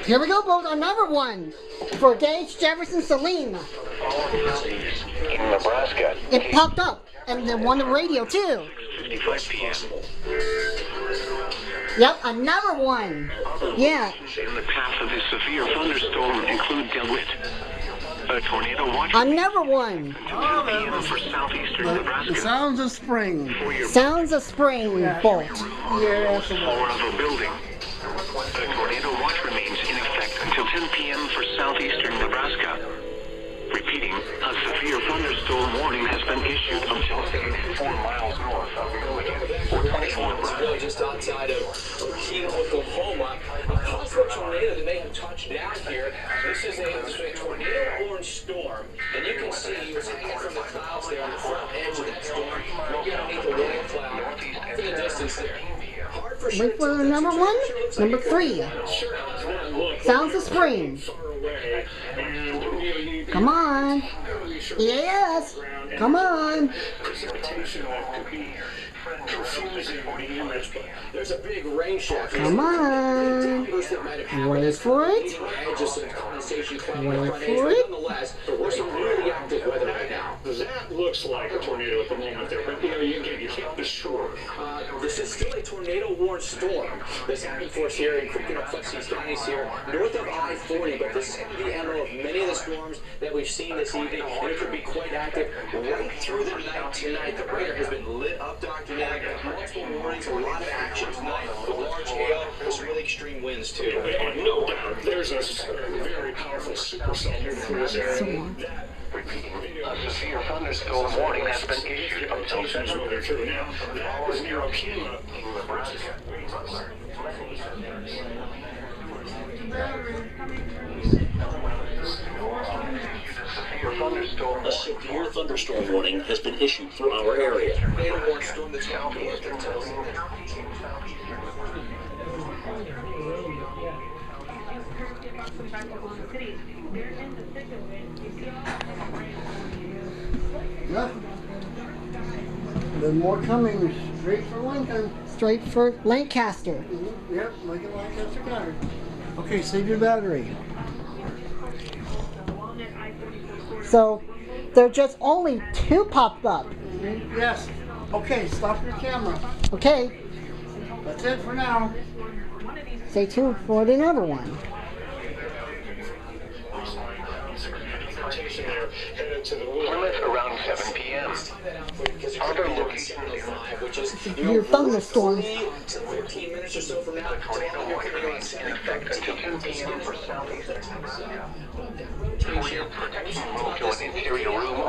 Here we go, folks. Another one for Gage, Jefferson, Saline. In Nebraska. It popped up, and then on the radio too. 55 p.m. Yep, another one. Yeah. In the path of this severe thunderstorm include DeWitt. A tornado watch. Another one. Until 10 p.m. for southeastern Nebraska. Sounds of spring. Sounds of spring, Bolt. Yes. Or of a building. A tornado watch remains in effect until 10 p.m. for southeastern Nebraska. Repeating, a severe thunderstorm warning has been issued until 4 miles north of Gage. It's really just outside of Keene, Oklahoma. A possible tornado that may have touched down here. This is a tornado-orange storm, and you can see it's hanging from the clouds there on the front edge of that storm. Right underneath the warning cloud, off in the distance there. Wait for number one. Number 3. Sounds of spring. Come on. EAS. Come on. There's a big rain shaft. Come on. Wait for it. Wait for it. Nonetheless, there's some really active weather right now. That looks like a tornado at the moment there, but you can't be sure. This is still a tornado-warned storm. This happened for us here in Flexi counties here, north of I-40, but this is going to be the MO of many of the storms that we've seen this evening, and it could be quite active right through the night tonight. The radar has been lit up, Dr. Nag. Multiple warnings, a lot of action tonight, with large hail, with really extreme winds, too. No doubt, there's a very powerful supercell here through this area. A severe thunderstorm warning has been issued until 10 That's what they're through now. That was near Okima. A severe thunderstorm warning has been issued for our area. Tornado-warned storm that's going north until Yep. There's more coming straight for Lincoln. Straight for Lancaster. Yep, Lincoln, Lancaster County. Okay, save your battery. So there just only 2 popped up. Yes. Okay, stop your camera. Okay. That's it for now. Stay tuned for the other one. Plymouth around 7 p.m. Other locations. Your thunderstorm. 15 minutes or so from now, Tornado warning remains in effect until 10 p.m. for southeastern Nebraska. Fire protection will to an interior room